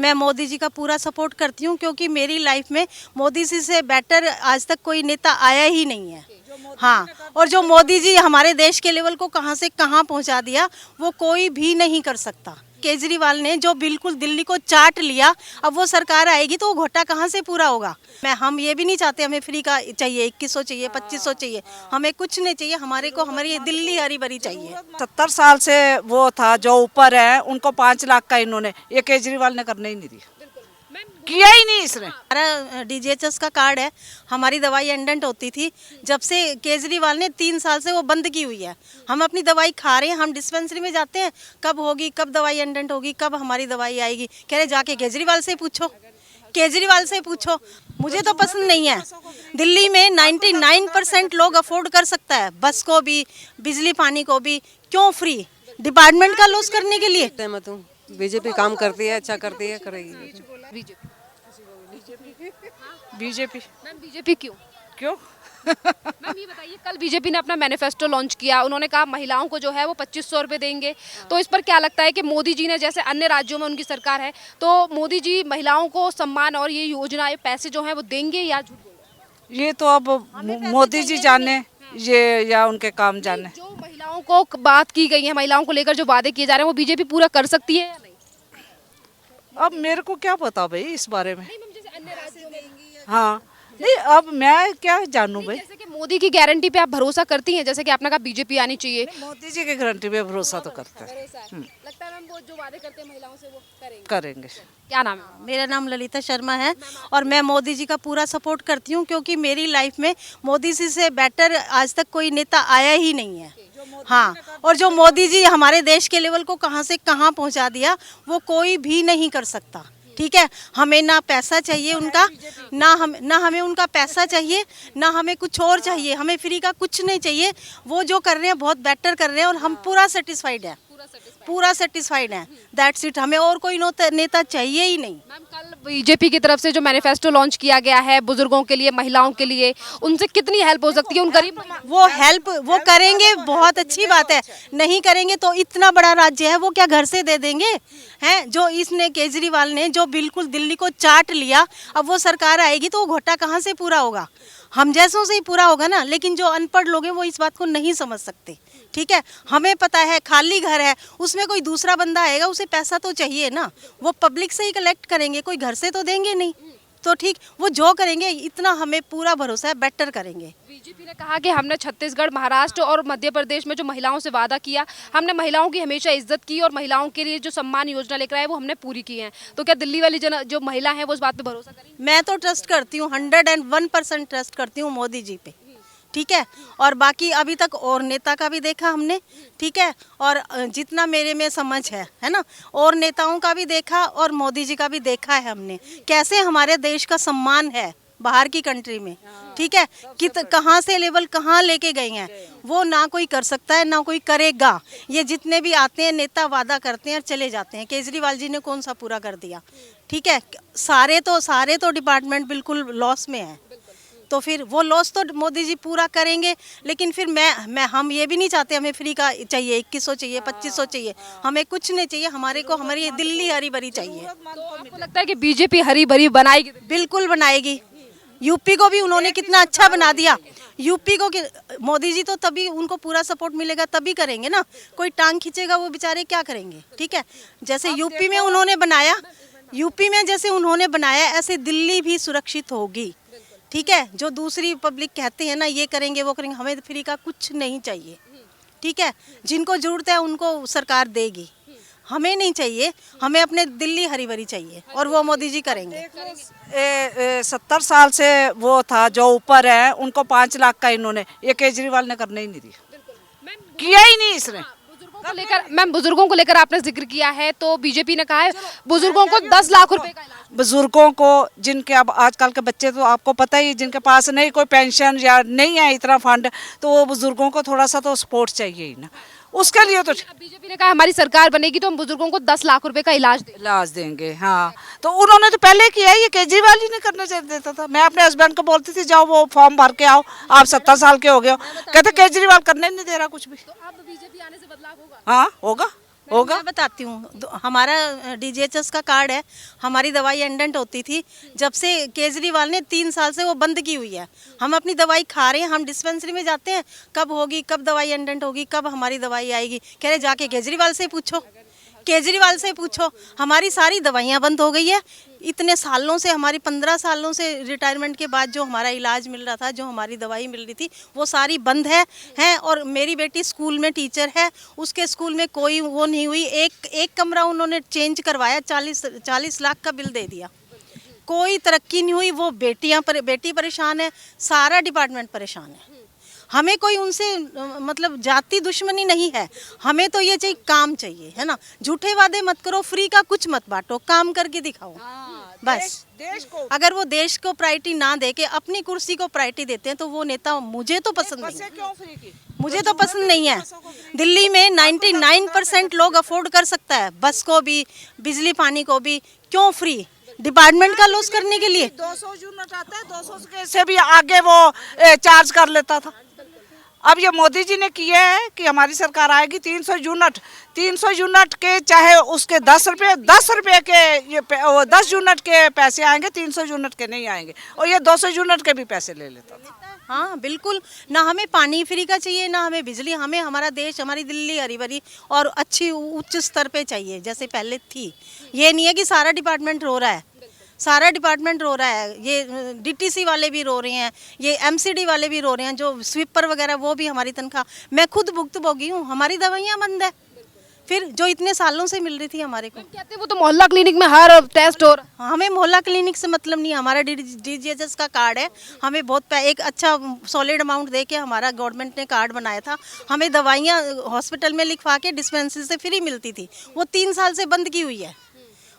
मैं मोदी जी का पूरा सपोर्ट करती हूँ क्योंकि मेरी लाइफ में मोदी जी से बेटर आज तक कोई नेता आया ही नहीं है। हाँ, और जो मोदी जी हमारे देश के लेवल को कहाँ से कहाँ पहुँचा दिया वो कोई भी नहीं कर सकता। केजरीवाल ने जो बिल्कुल दिल्ली को चाट लिया, अब वो सरकार आएगी तो वो घोटा कहाँ से पूरा होगा। हम ये भी नहीं चाहते हमें फ्री का चाहिए, 2100 चाहिए, 2500 चाहिए, हमें कुछ नहीं चाहिए। हमारे को हमारी दिल्ली हरी भरी चाहिए। 70 साल से वो था जो ऊपर है, उनको 5 लाख का इन्होंने, ये केजरीवाल ने करने ही नहीं दिया, किया ही नहीं इसने। हमारा DGHS का कार्ड है, हमारी दवाई एंडेंट होती थी, जब से केजरीवाल ने 3 साल से वो बंद की हुई है। हम अपनी दवाई खा रहे हैं, हम डिस्पेंसरी में जाते हैं, कब होगी, कब दवाई एंडेंट होगी, कब हमारी दवाई आएगी। कह रहे जाके केजरीवाल से पूछो, केजरीवाल से पूछो। मुझे तो पसंद नहीं है। दिल्ली में 99% लोग अफोर्ड कर सकता है, बस को भी, बिजली पानी को भी, क्यों फ्री? डिपार्टमेंट का लॉस करने के लिए। सहमत हूँ, बीजेपी काम करती है, अच्छा करती है, करेगी। बीजेपी। मैम बीजेपी क्यों? मैम ये बताइए, कल बीजेपी ने अपना मैनिफेस्टो लॉन्च किया, उन्होंने कहा महिलाओं को जो है वो 2500 रुपये देंगे। तो इस पर क्या लगता है कि मोदी जी ने, जैसे अन्य राज्यों में उनकी सरकार है, तो मोदी जी महिलाओं को सम्मान और ये योजना, ये पैसे जो हैं वो देंगे या झूठ बोलेंगे? ये तो अब मोदी जी जाने, ये या उनके काम जाने। जो महिलाओं को बात की गई है, महिलाओं को लेकर जो वादे किए जा रहे हैं, वो बीजेपी पूरा कर सकती है या नहीं? अब मेरे को क्या पता भाई इस बारे में। नहीं मैम, जैसे अन्य राज्यों में, हाँ, नहीं अब मैं क्या जानूं भाई। जैसे कि मोदी की गारंटी पे आप भरोसा करती हैं, जैसे कि आपने कहा बीजेपी आनी चाहिए। मोदी जी की गारंटी पे भरोसा तो करते हैं, लगता है मैम वो जो वादे करते हैं महिलाओं से वो करेंगे। क्या नाम है? मेरा नाम ललिता शर्मा है और मैं मोदी जी का पूरा सपोर्ट करती हूँ क्योंकि मेरी लाइफ में मोदी जी से बेटर आज तक कोई नेता आया ही नहीं है। हाँ, और जो मोदी जी हमारे देश के लेवल को कहाँ से कहाँ पहुँचा दिया वो कोई भी नहीं कर सकता। ठीक है, हमें ना पैसा चाहिए उनका, ना हमें उनका पैसा चाहिए, ना हमें कुछ और चाहिए, हमें फ्री का कुछ नहीं चाहिए। वो जो कर रहे हैं बहुत बेटर कर रहे हैं और हम पूरा सेटिस्फाइड है, पूरा सेटिस्फाइड है। दैट्स इट, हमें और कोई नेता चाहिए ही नहीं। मैम कल बीजेपी की तरफ से जो मैनिफेस्टो लॉन्च किया गया है बुजुर्गों के लिए, महिलाओं के लिए, उनसे कितनी हेल्प हो सकती है उन गरीब? वो हेल्प वो करेंगे, बहुत अच्छी बात है। नहीं करेंगे तो इतना बड़ा राज्य है, वो क्या घर से दे देंगे? हैं जो इसने केजरीवाल ने जो बिल्कुल दिल्ली को चाट लिया, अब वो सरकार आएगी तो वो घोटा कहाँ से पूरा होगा? हम जैसों से ही पूरा होगा ना। लेकिन जो अनपढ़ लोग हैं वो इस बात को नहीं समझ सकते। ठीक है, हमें पता है खाली घर है, उसमें कोई दूसरा बंदा आएगा, उसे पैसा तो चाहिए ना, वो पब्लिक से ही कलेक्ट करेंगे, कोई घर से तो देंगे नहीं। तो ठीक, वो जो करेंगे इतना हमें पूरा भरोसा है, बेटर करेंगे। बीजेपी ने कहा कि हमने छत्तीसगढ़, महाराष्ट्र और मध्य प्रदेश में जो महिलाओं से वादा किया, हमने महिलाओं की हमेशा इज्जत की और महिलाओं के लिए जो सम्मान योजना लेकर आए वो हमने पूरी की है। तो क्या दिल्ली वाली जो महिला है वो इस बात पे भरोसा करेंगी? मैं तो ट्रस्ट करती हूँ, 101% ट्रस्ट करती हूँ मोदी जी पे। ठीक है, और बाकी अभी तक और नेता का भी देखा हमने। ठीक है, और जितना मेरे में समझ है ना, और नेताओं का भी देखा और मोदी जी का भी देखा है हमने, कैसे हमारे देश का सम्मान है बाहर की कंट्री में। ठीक है, कहाँ से लेवल कहाँ लेके गए हैं, वो ना कोई कर सकता है ना कोई करेगा। ये जितने भी आते हैं नेता वादा करते हैं और चले जाते हैं। केजरीवाल जी ने कौन सा पूरा कर दिया? ठीक है, सारे तो डिपार्टमेंट बिल्कुल लॉस में है। तो फिर वो लॉस तो मोदी जी पूरा करेंगे। लेकिन फिर हम ये भी नहीं चाहते हमें फ्री का चाहिए, 2100 चाहिए, 2500 चाहिए, हमें कुछ नहीं चाहिए। हमारे को हमारी दिल्ली हरी भरी चाहिए। तो आपको लगता है कि बीजेपी हरी भरी बनाएगी? बिल्कुल बनाएगी। यूपी को भी उन्होंने कितना अच्छा बना दिया। यूपी को मोदी जी तो तभी उनको पूरा सपोर्ट मिलेगा तभी करेंगे ना, कोई टांग खींचेगा वो बेचारे क्या करेंगे? ठीक है, जैसे यूपी में उन्होंने बनाया, ऐसे दिल्ली भी सुरक्षित होगी। ठीक है, जो दूसरी पब्लिक कहते हैं ना ये करेंगे वो करेंगे, हमें फ्री का कुछ नहीं चाहिए। ठीक है, जिनको जरूरत है उनको सरकार देगी, हमें नहीं चाहिए। हमें अपने दिल्ली हरी भरी चाहिए और वो मोदी जी करेंगे। 70 साल से वो था जो ऊपर है, उनको 5 लाख का इन्होंने, ये केजरीवाल ने करने ही नहीं दिया, किया ही नहीं इसने। बुजुर्गों को लेकर आपने जिक्र किया है, तो बीजेपी ने कहा है बुजुर्गों को 10 लाख रुपए का इलाज। बुजुर्गों को, जिनके अब आजकल के बच्चे तो आपको पता ही, जिनके पास नहीं कोई पेंशन या नहीं है इतना फंड, तो वो बुजुर्गों को थोड़ा सा तो सपोर्ट चाहिए ही ना, उसके लिए तो बीजेपी ने कहा हमारी सरकार बनेगी तो हम बुजुर्गों को 10 लाख रुपए का इलाज देंगे। हाँ, तो उन्होंने तो पहले किया, ये केजरीवाल ही नहीं करने चाहिए देता था। मैं अपने हस्बैंड को बोलती थी जाओ वो फॉर्म भर के आओ, आप 70 साल के हो गए हो, कहते केजरीवाल करने नहीं दे रहा कुछ भी। तो अब बीजेपी आने से बदलाव होगा? हाँ होगा, होगा। मैं बताती हूँ, हमारा DGHS का कार्ड है, हमारी दवाई एंडेंट होती थी। जब से केजरीवाल ने 3 साल से वो बंद की हुई है, हम अपनी दवाई खा रहे हैं, हम डिस्पेंसरी में जाते हैं, कब होगी, कब दवाई एंडेंट होगी, कब हमारी दवाई आएगी, कह रहे जाके केजरीवाल से पूछो, केजरीवाल से पूछो। हमारी सारी दवाइयाँ बंद हो गई है। इतने सालों से, हमारी 15 सालों से रिटायरमेंट के बाद जो हमारा इलाज मिल रहा था, जो हमारी दवाई मिल रही थी, वो सारी बंद है। और मेरी बेटी स्कूल में टीचर है, उसके स्कूल में कोई वो नहीं हुई। एक कमरा उन्होंने चेंज करवाया, 40 लाख का बिल दे दिया, कोई तरक्की नहीं हुई। वो बेटी परेशान है, सारा डिपार्टमेंट परेशान है। हमें कोई उनसे मतलब जाति दुश्मनी नहीं है, हमें तो ये चाहिए, काम चाहिए, है ना। झूठे वादे मत करो, फ्री का कुछ मत बांटो, काम करके दिखाओ बस। देश को अगर वो देश को प्रायोरिटी ना दे के अपनी कुर्सी को प्रायोरिटी देते हैं तो वो नेता मुझे तो पसंद नहीं है। क्यों फ्री की? मुझे तो पसंद नहीं है। दिल्ली में 99% लोग अफोर्ड कर सकता है, बस को भी, बिजली पानी को भी, क्यों फ्री? डिपार्टमेंट का लॉस करने के लिए। 200 यूनिट आता है, 200 से भी आगे वो चार्ज कर लेता था। अब ये मोदी जी ने किया है कि हमारी सरकार आएगी 300 यूनिट के, चाहे उसके 10 रुपए के, ये 10 यूनिट के पैसे आएंगे, 300 यूनिट के नहीं आएंगे। और ये 200 यूनिट के भी पैसे ले लेता था। हाँ बिल्कुल, ना हमें पानी फ्री का चाहिए, ना हमें बिजली। हमें हमारा देश, हमारी दिल्ली हरी भरी और अच्छी उच्च स्तर पे चाहिए जैसे पहले थी। ये नहीं है कि सारा डिपार्टमेंट रो रहा है, सारा डिपार्टमेंट रो रहा है। ये DTC वाले भी रो रहे हैं, ये MCD वाले भी रो रहे हैं, जो स्वीपर वगैरह, वो भी हमारी तनख्वाह, मैं खुद भुगतभोगी हूँ, हमारी दवाइयाँ बंद है, फिर जो इतने सालों से मिल रही थी हमारे को। कहते हैं वो तो मोहल्ला क्लिनिक में हर टेस्ट हो रहा है। हमें मोहल्ला क्लिनिक से मतलब नहीं, हमारा DGHS का कार्ड है। हमें बहुत एक अच्छा सॉलिड अमाउंट दे के हमारा गवर्नमेंट ने कार्ड बनाया था। हमें दवाइयाँ हॉस्पिटल में लिखवा के डिस्पेंसरी से फ्री मिलती थी, वो 3 साल से बंद की हुई है।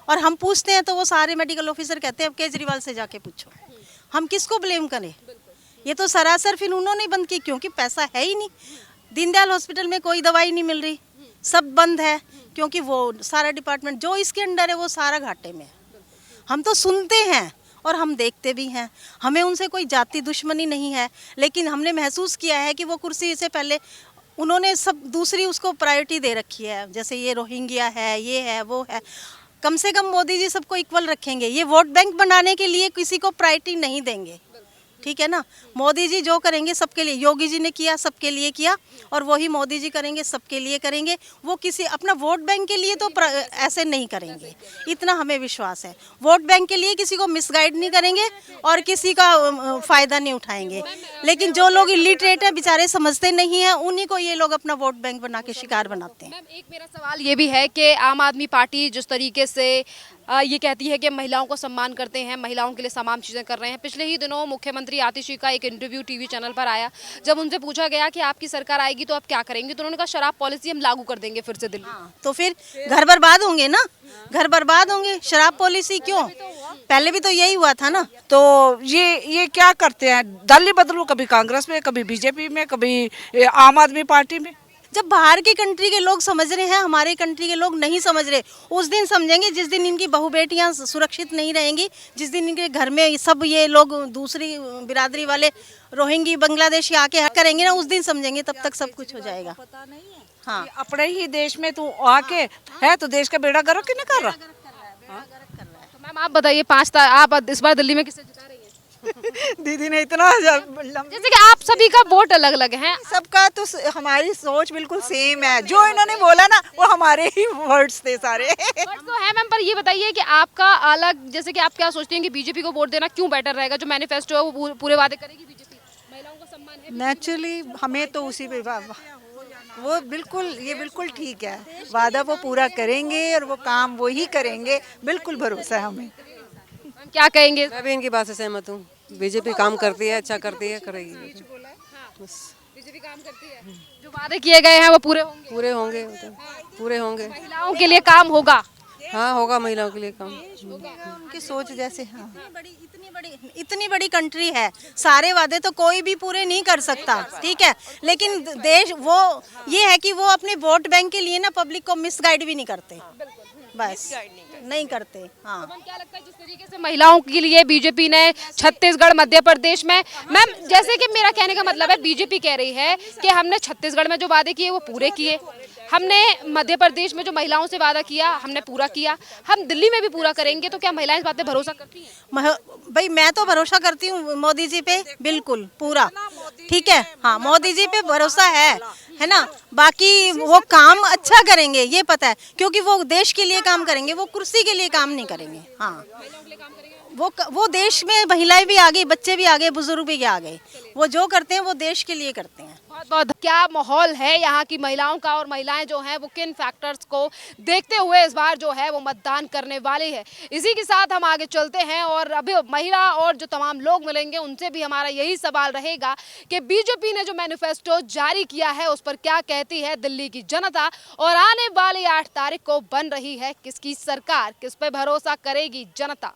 और हम पूछते हैं तो वो सारे मेडिकल ऑफिसर कहते हैं अब केजरीवाल से जाके पूछो। हम किसको ब्लेम करें? ये तो सरासर फिर उन्होंने बंद की, क्योंकि पैसा है ही नहीं। दीनदयाल हॉस्पिटल में कोई दवाई नहीं मिल रही, सब बंद है, क्योंकि वो सारा डिपार्टमेंट जो इसके अंडर है वो सारा घाटे में है। हम तो सुनते हैं और हम देखते भी हैं, हमें उनसे कोई जाति दुश्मनी नहीं है, लेकिन हमने महसूस किया है कि वो कुर्सी से पहले उन्होंने सब दूसरी उसको प्रायोरिटी दे रखी है। जैसे ये रोहिंग्या है, ये है, वो है। कम से कम मोदी जी सबको इक्वल रखेंगे, ये वोट बैंक बनाने के लिए किसी को प्रायोरिटी नहीं देंगे, ठीक है ना। मोदी जी जो करेंगे सबके लिए, योगी जी ने किया सबके लिए किया, और वही मोदी जी करेंगे सबके लिए करेंगे। वो किसी अपना वोट बैंक के लिए तो ऐसे नहीं करेंगे, इतना हमें विश्वास है। वोट बैंक के लिए किसी को मिसगाइड नहीं करेंगे और किसी का फ़ायदा नहीं उठाएंगे। लेकिन जो लोग इलिटरेट है, बेचारे समझते नहीं हैं, उन्हीं को ये लोग अपना वोट बैंक बना के शिकार बनाते हैं। मैम एक मेरा सवाल ये भी है कि आम आदमी पार्टी जिस तरीके से ये कहती है कि महिलाओं को सम्मान करते हैं, महिलाओं के लिए तमाम चीज़ें कर रहे हैं। पिछले ही दिनों मुख्यमंत्री आतिशी का एक इंटरव्यू टीवी चैनल पर आया, जब उनसे पूछा गया कि आपकी सरकार आएगी तो आप क्या करेंगे, तो उन्होंने कहा शराब पॉलिसी हम लागू कर देंगे फिर से दिल्ली। तो फिर घर बर्बाद होंगे ना, घर बर्बाद होंगे। शराब पॉलिसी क्यों? पहले भी तो यही हुआ था ना। तो ये क्या करते हैं, दल ही बदलू, कभी कांग्रेस में, कभी बीजेपी में, कभी आम आदमी पार्टी में। जब बाहर की कंट्री के लोग समझ रहे हैं, हमारे कंट्री के लोग नहीं समझ रहे, उस दिन समझेंगे जिस दिन इनकी बहू बेटियां सुरक्षित नहीं रहेंगी, जिस दिन इनके घर में सब ये लोग दूसरी बिरादरी वाले रोहिंगी बांग्लादेशी आके करेंगे ना, उस दिन समझेंगे, तब तक सब कुछ हो जाएगा। हाँ, अपने ही देश में तू आके है तो देश का बेड़ा गर्क क्यों नहीं कर रहा? तो मैम आप बताइए, आप इस बार दिल्ली में किसे जिता रही हैं? दीदी ने इतना जैसे कि आप सभी का वोट अलग अलग है, सबका तो हमारी सोच बिल्कुल सेम है। जो इन्होंने बोला ना वो हमारे ही वर्ड्स थे सारे। वर्ड्स तो है मैम, पर ये बताइए कि आपका अलग, जैसे कि आप क्या सोचती हैं कि बीजेपी को वोट देना क्यों बेटर रहेगा? जो मैनिफेस्टो है वो पूरे वादे करेगी बीजेपी, महिलाओं का सम्मान है। नेचुरली हमें तो उसी पे वो बिल्कुल ठीक है, वादा वो पूरा करेंगे और वो काम वो ही करेंगे, बिल्कुल भरोसा है हमें। मैम क्या कहेंगे? मैं भी इनकी बात से सहमत हूँ। बीजेपी काम करती है, अच्छा करती है, करेगी। बस बीजेपी काम करती है, जो वादे किए गए हैं वो पूरे होंगे, पूरे होंगे, पूरे होंगे। महिलाओं के लिए काम होगा। हाँ होगा, महिलाओं के लिए काम। उनकी सोच जैसे, हाँ इतनी बड़ी कंट्री है, सारे वादे तो कोई भी पूरे नहीं कर सकता, ठीक है। लेकिन देश वो ये है कि वो अपने वोट बैंक के लिए ना पब्लिक को मिसगाइड भी नहीं करते, बस नहीं करते। हाँ, तो क्या लगता है जिस तरीके से महिलाओं के लिए बीजेपी ने छत्तीसगढ़, मध्य प्रदेश में, मैम जैसे कि मेरा कहने का मतलब है बीजेपी कह रही है कि हमने छत्तीसगढ़ में जो वादे किए वो पूरे किए, हमने मध्य प्रदेश में जो महिलाओं से वादा किया हमने पूरा किया, हम दिल्ली में भी पूरा करेंगे, तो क्या महिलाएं इस बात पे भरोसा करती हैं? भाई मैं तो भरोसा करती हूँ मोदी जी पे, बिल्कुल पूरा। ठीक है, हाँ मोदी जी पे भरोसा है ना। बाकी वो काम अच्छा करेंगे ये पता है, क्योंकि वो देश के लिए काम करेंगे, वो कुर्सी के लिए काम नहीं करेंगे। हाँ वो देश में महिलाएं भी आ गई, बच्चे भी आ गए, बुजुर्ग भी आ गए, वो जो करते हैं वो देश के लिए करते हैं। बहुत बहुत क्या माहौल है यहाँ की महिलाओं का, और महिलाएं जो हैं वो किन फैक्टर्स को देखते हुए इस बार जो है वो मतदान करने वाली है। इसी के साथ हम आगे चलते हैं और अभी महिला और जो तमाम लोग मिलेंगे उनसे भी हमारा यही सवाल रहेगा कि बीजेपी ने जो मैनिफेस्टो जारी किया है उस पर क्या कहती है दिल्ली की जनता, और आने वाली 8 तारीख को बन रही है किसकी सरकार, किस पे भरोसा करेगी जनता।